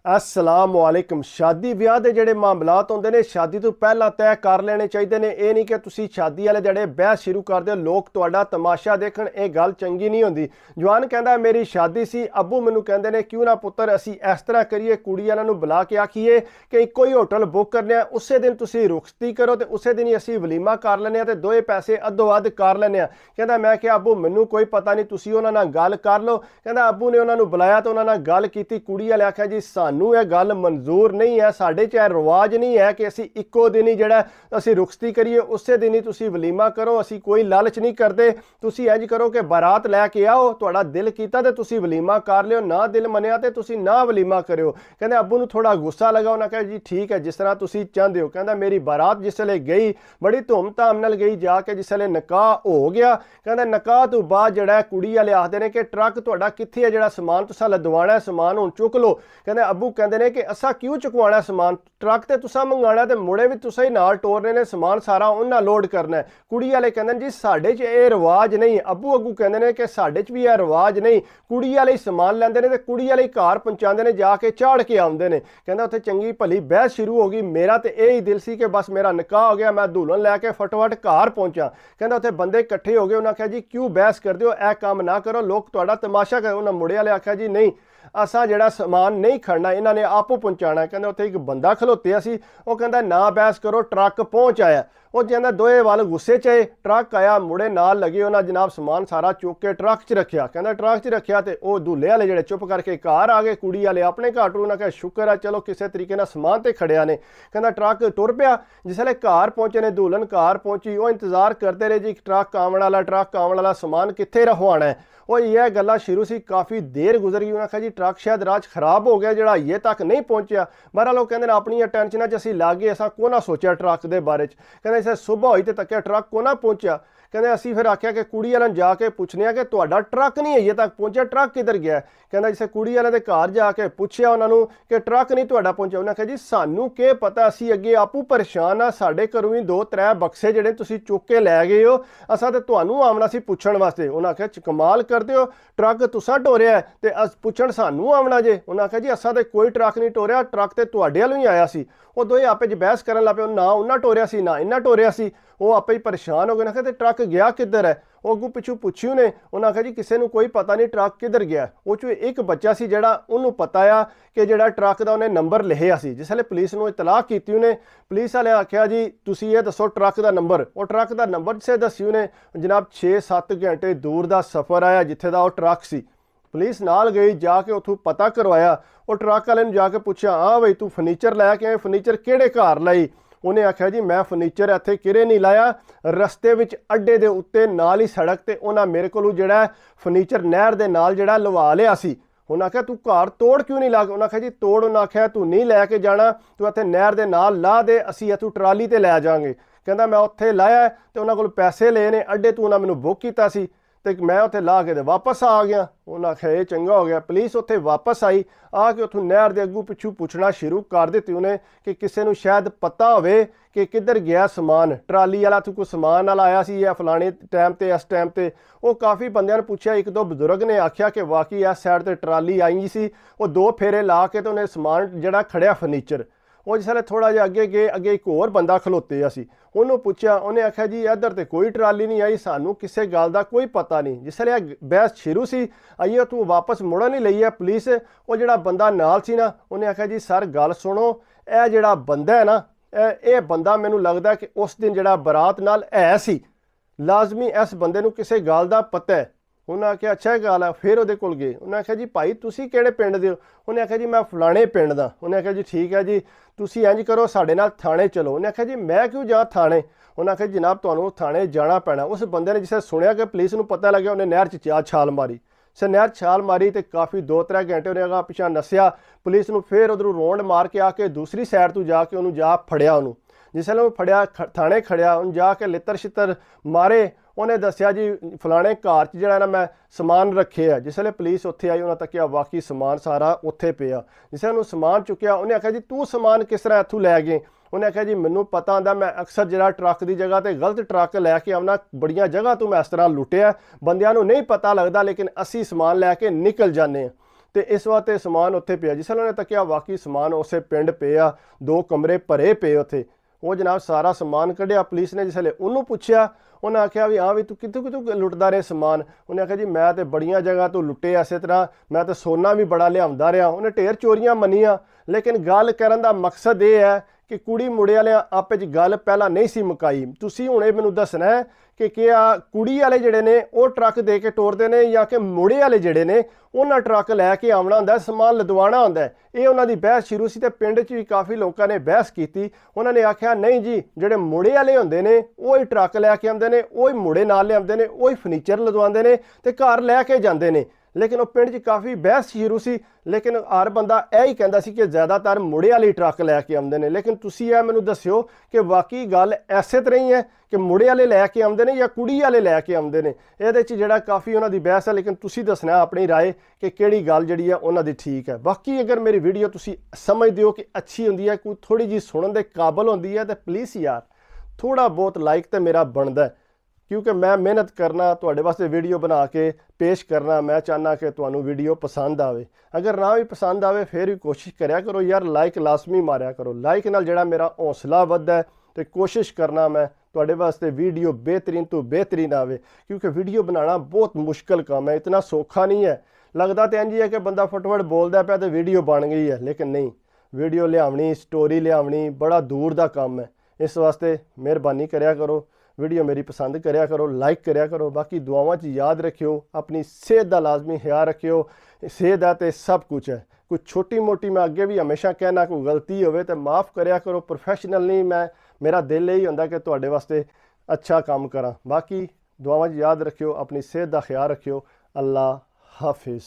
अस्सलामुअलैकुम। शादी ब्याह के जोड़े मामलात होंगे ने शादी तो पहला तय कर लेने चाहिए ने। यह नहीं कि तुसी शादी वाले जड़े बहस शुरू कर दो लोग तुहाडा तमाशा देखण, ये गल चंगी नहीं होंदी। जवान कहता मेरी शादी सी, अबू मैनू कहते ने क्यों ना पुत्र असी इस तरह करिए, कुड़ी वालों बुला के आखिए कि इको ही होटल बुक करने, उस दिन तुसी रुखसती करो तो उस दिन ही असी वलीमा कर लेने तो दोए पैसे अद्धो अध कर लेने। कहता मैं क्या अबू मैनू कोई पता नहीं, तुसी उन्हां नाल गल कर लो। कहता अबू ने उन्होंने बुलाया तो उन्होंने गल की, कुड़ी वाले आख्या जी सानू यह गल मंजूर नहीं है, साढ़े च रिवाज नहीं है कि असी इको दिन ही जड़ा असी रुखसती करिए उस दिन ही तुसी वलीमा करो। असी कोई लालच नहीं करते, तुसी इंज करो कि बारात लैके आओ, तुहाडा दिल कीता ते तुसी वलीमा कर लियो, ना दिल मनिया ते तुसी ना वलीमा करियो। कहते अब्बू नूं थोड़ा गुस्सा लगा, उन्हें कहा जी ठीक है जिस तरह तुसी चाहते हो। कहता मेरी बारात जिसले गई बड़ी धूमधाम नाल गई, जाके जिसले निकाह हो गया, कहता निकाह तो बाद जड़ा कुड़ी वाले आखते हैं कि ट्रक तुहाडा कित्थे है, जड़ा समान तुसा लदवाना समान हुण चुक लो। कहते अब्बू कहते हैं कि असा क्यों चुकवाना समान, ट्रक तो तुसा मंगाना तो मुड़े भी तुसा ही नाल टोरने ने, समान सारा उन्हें लोड करना है। कुड़ी वाले कहते जी साढ़े च यह रिवाज नहीं। अब्बू अग्गू कहते हैं कि साढ़े च भी यह रिवाज नहीं, कुड़ी वाले समान लैंदे ने ते कुड़ी वाले घर पहुंचाते हैं, जाके चाड़ के आउंदे ने। कहता उत्थे चंगी भली बहस शुरू हो गई। मेरा तो यही दिल सी कि बस मेरा निकाह हो गया, मैं दुल्हन लैके फटोफट घर पहुंचा। कहता उत्थे बंदे इकट्ठे हो गए, उन्हें आख्या जी क्यों बहस करते हो, यह काम ना करो, लोग तुहाडा तमाशा करो। उन्हें मुड़े वाले आख्या जी नहीं असा जड़ा समान नहीं खड़ना, इन्होंने आपो पहुंचाना। कहते उत्थे एक बंदा खलोते सी, वो कहता ना बहस करो, ट्रक पहुंच आया। वो कहता दोए वाल गुस्से च आए, ट्रक आया, मुड़े नाल लगे, उन्हें जनाब समान सारा चुक के ट्रक च रखिया। कहता ट्रक च रखिया तो वह दूल्हे वाले जड़े चुप करके घर आ गए, कुड़ी वाले अपने घर टूर। उन्हें कहा शुक्र है चलो किसी तरीके समान तो खड़िया ने। कहता ट्रक टुर पिया, जिसले घर पहुंचे ने दुल्हन घर पहुंची, वो इंतजार करते रहे जी ट्रक आवन वाला, ट्रक आवन वाला, समान कित्थे रखवाना है। वो यह गल्लां शुरू सी, काफ़ी देर गुजर गई। उन्हें कहा जी ट्रक शायद राज खराब हो गया जड़ा ये तक नहीं पहुंचा। बहरहाल लोग कहते अपनी टेंशन च असी लागे, ऐसा को ना सोचा ट्रक के बारे। कहते इसे सुबह हुई तो तक्या ट्रक को ना पहुंचा। कहते असी फिर आख्या कि कुड़ी वाले जाके पूछने कि तुहाडा ट्रक नहीं अजे तक पहुंचा, ट्रक किधर गया। कहता जिसे कुड़ी वाले के घर जाके पूछया उन्होंने कि ट्रक नहीं तुहाडा पहुंचा। उन्हें कहा जी सानू के पता, असी अगे आपू परेशान आ, साढ़े घरों ही 2-3 बक्से जड़े तुसी चुक के लै गए हो, असा तो तुहानू आमना सी पुछण वास्ते। उन्हें आख्या कमाल करते हो, ट्रक तुसा टोरिया ते पुछण सानू आमना जे। उन्हें आख्या जी असा तो कोई ट्रक नहीं टोरिया, ट्रक तो तुहाडे वालों ही आया सी। वो दोए आपे बहस करन लग पे, ना उन्हें टोरिया सी ना इन्हें टोरिया सी। वो आपे ही परेशान हो गए, कहते ट्रक गया किधर है। वो अगू पिछू पूछी उन्हें, उन्हें आख्या जी किसी को कोई पता नहीं ट्रक किधर गया। वो चो एक बच्चा सी जड़ा उन्होंने पता आ कि जड़ा ट्रक का उन्हें नंबर लिखिया सी। जिसले पुलिस को इतलाह की उन्हें, पुलिस वाले आख्या जी तुसी ये दसो ट्रक का नंबर। वो ट्रक का नंबर से दसी उन्हें, जनाब 6-7 घंटे दूर का सफ़र आया जिथे का वो ट्रक सी। पुलिस नाल गई, जाके उतों पता करवाया। वो ट्रक वाले जाके पूछा हाँ बई तू फर्नीचर लैके आए, फर्नीचर किहड़े घर लाई। उन्हें आख्या जी मैं फर्नीचर इत्थे किरे नहीं लाया, रस्ते विच अड्डे दे उत्ते नाल ही सड़क ते उन्हें मेरे को जड़ा फर्नीचर नहर दे नाल जड़ा लवा लिया सी। उन्हें आख्या तू घर तोड़ क्यों नहीं ला। उन्हें आख्या जी तोड़, उन्हें आख्या तू नहीं लैके जाना, तू इत्थे नहर दे नाल ला दे, असी इत्थों ट्राली ते लै जाएंगे। कहता मैं उत्थे लाया तो उन्होंने कोल पैसे ले ने, अड्डे तू उन्हें मैनू बुक किया सी तो मैं उत्थे ला के वापस आ गया। उन्हें आख्या ये चंगा हो गया। पुलिस उत्थे वापस आई, आके उतों नहर के अगू पिछू पूछना शुरू कर दी उन्हें कि किसी को शायद पता होवे कि किधर गया समान, ट्राली वाला तू कोई समान वाला आया सी या फलाने टाइम ते इस टाइम ते। वो काफ़ी बंदियां ने पूछा, एक दो बजुर्ग ने आख्या कि वाकई इस साइड ते ट्राली आई सी। वो 2 फेरे ला के तो उन्हें समान जड़ा खड़िया फर्नीचर। वो जिसले थोड़ा जिहा अगे गए, अगे एक होर बंदा खलोते असी, उन्होंने पूछा, उन्हें आख्या जी इधर तो कोई ट्राली नहीं आई, सानू किसी गल का कोई पता नहीं। जिसले बहस शुरू सी आइए तू वापस मुड़ा नहीं लई है पुलिस। वो जड़ा बंदा नाल सी ना, उन्हें आख्या जी सर गल सुनो, यह जड़ा बंदा है ना, यह बंदा मैनू लगता कि उस दिन जड़ा बरात नाल है सी, लाजमी इस बंदे नू किसी गल का पता है। उन्हें आख्या अच्छा गल है। फिर वो कोल गए, उन्हें आख्या जी भाई तुसी किहड़े पिंड दे हो। उन्हें आख्या जी मैं फलाने पिंड दा। उन्हें आख्या जी ठीक है जी, तुसी इंज करो साडे नाल थाने चलो। उन्हें आख्या जी मैं क्यों जा थाने। उन्हें आख्या जनाब तुहानू थाने जाना पैना। उस बंदे ने जिसे सुनिया कि पुलिस नू पता लग्या, उन्हें नहर च छाल मारी। से नहर छाल मारी तो काफ़ी 2-3 घंटे उन्हें अगा पिछा नस्या। पुलिस नू फिर उधरों रोंड मार के आके दूसरी साइड तो जाके उन्होंने जा फड़िया। उन्होंने जिसले वो फड़िया थाने खड़िया, उन्हें जाके लितर छितर मारे। उन्हें दसिया जी फलाने घर च जड़ा ना मैं समान रखे है। जिसले पुलिस उत्थे आई, उन्हें तकिया वाकई समान सारा उत्थे पिया। जिसले उन्होंने समान चुकया, उन्हें आख्या जी तू समान किस तरह इत्थों लै गए। उन्हें आख्या जी मैनू पता आंदा, मैं अक्सर जरा ट्रक की जगह पर गलत ट्रक लैके आना, बड़िया जगह तो मैं इस तरह लुटिया, बंदियां नूं नहीं पता लगता, लेकिन असी समान लैके निकल जाने। ਤੇ ਇਸ ਵਾਸਤੇ ਸਮਾਨ ਉੱਥੇ ਪਿਆ। ਜਿਸ ਉਹਨੇ ਤੱਕਿਆ ਵਾਕਈ ਸਮਾਨ ਉਸੇ ਪਿੰਡ ਪਿਆ, 2 ਕਮਰੇ ਭਰੇ ਪਏ ਉੱਥੇ। ਉਹ ਜਨਾਬ ਸਾਰਾ ਸਮਾਨ ਕੱਢਿਆ। ਪੁਲਿਸ ਨੇ ਜਿਸ ਵੇਲੇ ਉਹਨੂੰ ਪੁੱਛਿਆ, ਉਹਨੇ ਆਖਿਆ ਵੀ ਹਾਂ ਵੀ ਤੂੰ ਕਿੱਥੋਂ ਕਿੱਥੋਂ ਲੁੱਟਦਾ ਰਿਹਾ ਸਮਾਨ। ਉਹਨੇ ਆਖਿਆ ਜੀ ਮੈਂ ਤੇ ਬੜੀਆਂ ਜਗ੍ਹਾ ਤੋਂ ਲੁੱਟੇ, ਇਸੇ ਤਰ੍ਹਾਂ ਮੈਂ ਤਾਂ ਸੋਨਾ ਵੀ ਬੜਾ ਲਿਆਉਂਦਾ ਰਿਹਾ। ਉਹਨੇ ਢੇਰ ਚੋਰੀਆਂ ਮੰਨੀਆਂ, ਲੇਕਿਨ ਗੱਲ ਕਰਨ ਦਾ ਮਕਸਦ ਇਹ ਹੈ ਕਿ ਕੁੜੀ ਮੁੰਡੇ ਵਾਲਿਆਂ ਆਪੇ 'ਚ ਗੱਲ ਪਹਿਲਾਂ ਨਹੀਂ ਸੀ ਮੁਕਾਈ। ਤੁਸੀਂ ਹੁਣ ਇਹ ਮੈਨੂੰ ਦੱਸਣਾ ਹੈ ਕਿ ਆ ਕੁੜੀ ਵਾਲੇ ਜਿਹੜੇ ਨੇ ਉਹ ਟਰੱਕ ਦੇ ਕੇ ਤੋਰਦੇ ਨੇ ਜਾਂ ਕਿ ਮੁੰਡੇ ਵਾਲੇ ਜਿਹੜੇ ਨੇ ਉਹਨਾਂ ਟਰੱਕ ਲੈ ਕੇ ਆਉਣਾ ਹੁੰਦਾ, ਸਮਾਨ ਲਦਵਾਉਣਾ ਹੁੰਦਾ। ਇਹ ਉਹਨਾਂ ਦੀ ਬਹਿਸ ਸ਼ੁਰੂ ਸੀ ਤੇ ਪਿੰਡ 'ਚ ਵੀ ਕਾਫੀ ਲੋਕਾਂ ਨੇ ਬਹਿਸ ਕੀਤੀ। ਉਹਨਾਂ ਨੇ ਆਖਿਆ ਨਹੀਂ ਜੀ, ਜਿਹੜੇ ਮੁੰਡੇ ਵਾਲੇ ਹੁੰਦੇ ਨੇ ਉਹ ਹੀ ਟਰੱਕ ਲੈ ਕੇ ਆਉਂਦੇ ਨੇ, ਉਹ ਹੀ ਮੁੰਡੇ ਨਾਲ ਲਿਆਉਂਦੇ ਨੇ, ਉਹ ਹੀ ਫਰਨੀਚਰ ਲਦਵਾਉਂਦੇ ਨੇ ਤੇ ਘਰ ਲੈ ਕੇ ਜਾਂਦੇ ਨੇ। ਲੇਕਿਨ ਉਹ ਪਿੰਡ 'ਚ ਕਾਫੀ ਬਹਿਸ ਸ਼ੁਰੂ ਸੀ, ਲੇਕਿਨ ਹਰ ਬੰਦਾ ਇਹ ਹੀ ਕਹਿੰਦਾ ਸੀ ਕਿ ਜ਼ਿਆਦਾਤਰ ਮੁੰਡੇ ਵਾਲੇ ਟਰੱਕ ਲੈ ਕੇ ਆਉਂਦੇ ਨੇ। ਲੇਕਿਨ ਤੁਸੀਂ ਇਹ ਮੈਨੂੰ ਦੱਸਿਓ ਕਿ ਵਾਕਈ ਗੱਲ ਐਸੇ ਤਰ੍ਹਾਂ ਹੀ ਹੈ ਕਿ ਮੁੰਡੇ ਵਾਲੇ ਲੈ ਕੇ ਆਉਂਦੇ ਨੇ ਜਾਂ ਕੁੜੀ ਵਾਲੇ ਲੈ ਕੇ ਆਉਂਦੇ ਨੇ। ਇਹਦੇ 'ਚ ਜਿਹੜਾ ਕਾਫੀ ਉਹਨਾਂ ਦੀ ਬਹਿਸ ਹੈ, ਲੇਕਿਨ ਤੁਸੀਂ ਦੱਸਣਾ ਆਪਣੀ ਰਾਏ ਕਿ ਕਿਹੜੀ ਗੱਲ ਜਿਹੜੀ ਹੈ ਉਹਨਾਂ ਦੀ ਠੀਕ ਹੈ। ਬਾਕੀ ਅਗਰ ਮੇਰੀ ਵੀਡੀਓ ਤੁਸੀਂ ਸਮਝਦੇ ਹੋ ਕਿ ਅੱਛੀ ਹੁੰਦੀ ਹੈ, ਕੋਈ ਥੋੜੀ ਜਿਹੀ ਸੁਣਨ ਦੇ ਕਾਬਲ ਹੁੰਦੀ ਹੈ, ਤਾਂ ਪਲੀਜ਼ ਯਾਰ ਥੋੜਾ ਬਹੁਤ ਲਾਈਕ ਤਾਂ ਮੇਰਾ ਬਣਦਾ, ਕਿਉਂਕਿ ਮੈਂ ਮਿਹਨਤ ਕਰਨਾ ਤੁਹਾਡੇ ਵਾਸਤੇ ਵੀਡੀਓ ਬਣਾ ਕੇ ਪੇਸ਼ ਕਰਨਾ। ਮੈਂ ਚਾਹੁੰਦਾ ਕਿ ਤੁਹਾਨੂੰ ਵੀਡੀਓ ਪਸੰਦ ਆਵੇ। ਅਗਰ ਨਾ ਵੀ ਪਸੰਦ ਆਵੇ ਫਿਰ ਵੀ ਕੋਸ਼ਿਸ਼ ਕਰਿਆ ਕਰੋ ਯਾਰ, ਲਾਈਕ ਲਾਜ਼ਮੀ ਮਾਰਿਆ ਕਰੋ। ਲਾਈਕ ਨਾਲ ਜਿਹੜਾ ਮੇਰਾ ਹੌਸਲਾ ਵੱਧਦਾ ਤੇ ਕੋਸ਼ਿਸ਼ ਕਰਨਾ ਮੈਂ ਤੁਹਾਡੇ ਵਾਸਤੇ ਵੀਡੀਓ ਬਿਹਤਰੀਨ ਤੋਂ ਬਿਹਤਰੀਨ ਆਵੇ, ਕਿਉਂਕਿ ਵੀਡੀਓ ਬਣਾਉਣਾ ਬਹੁਤ ਮੁਸ਼ਕਲ ਕੰਮ ਹੈ, ਇਤਨਾ ਸੌਖਾ ਨਹੀਂ ਹੈ। ਲੱਗਦਾ ਤਾਂ ਇੰਝ ਹੀ ਹੈ ਕਿ ਬੰਦਾ ਫਟਾਫਟ ਬੋਲਦਾ ਪਿਆ ਤੇ ਵੀਡੀਓ ਬਣ ਗਈ ਹੈ, ਲੇਕਿਨ ਨਹੀਂ। ਵੀਡੀਓ ਲਿਆਉਣੀ, ਸਟੋਰੀ ਲਿਆਉਣੀ ਬੜਾ ਦੂਰ ਦਾ ਕੰਮ ਹੈ। ਇਸ ਵਾਸਤੇ ਮਿਹਰਬਾਨੀ ਕਰਿਆ ਕਰੋ, ਵੀਡੀਓ ਮੇਰੀ ਪਸੰਦ ਕਰਿਆ ਕਰੋ, ਲਾਈਕ ਕਰਿਆ ਕਰੋ। ਬਾਕੀ ਦੁਆਵਾਂ 'ਚ ਯਾਦ ਰੱਖਿਓ, ਆਪਣੀ ਸਿਹਤ ਦਾ ਲਾਜ਼ਮੀ ਖਿਆਲ ਰੱਖਿਓ। ਸਿਹਤ ਦਾ ਤੇ ਸਭ ਕੁਝ ਹੈ। ਕੋਈ ਛੋਟੀ ਮੋਟੀ ਮੈਂ ਅੱਗੇ ਵੀ ਹਮੇਸ਼ਾ ਕਹਿਣਾ, ਕੋਈ ਗਲਤੀ ਹੋਵੇ ਤਾਂ ਮਾफ़ ਕਰਿਆ ਕਰੋ। ਪ੍ਰੋਫੈਸ਼ਨਲ ਨਹੀਂ ਮੈਂ, ਮੇਰਾ ਦਿਲ ਇਹੀ ਹੁੰਦਾ ਕਿ ਤੁਹਾਡੇ ਵਾਸਤੇ ਅੱਛਾ ਕੰਮ ਕਰਾਂ। ਬਾਕੀ ਦੁਆਵਾਂ 'ਚ ਯਾਦ ਰੱਖਿਓ, ਆਪਣੀ ਸਿਹਤ ਦਾ ਖਿਆਲ ਰੱਖਿਓ। ਅੱਲਾ ਹਾਫਿਜ਼।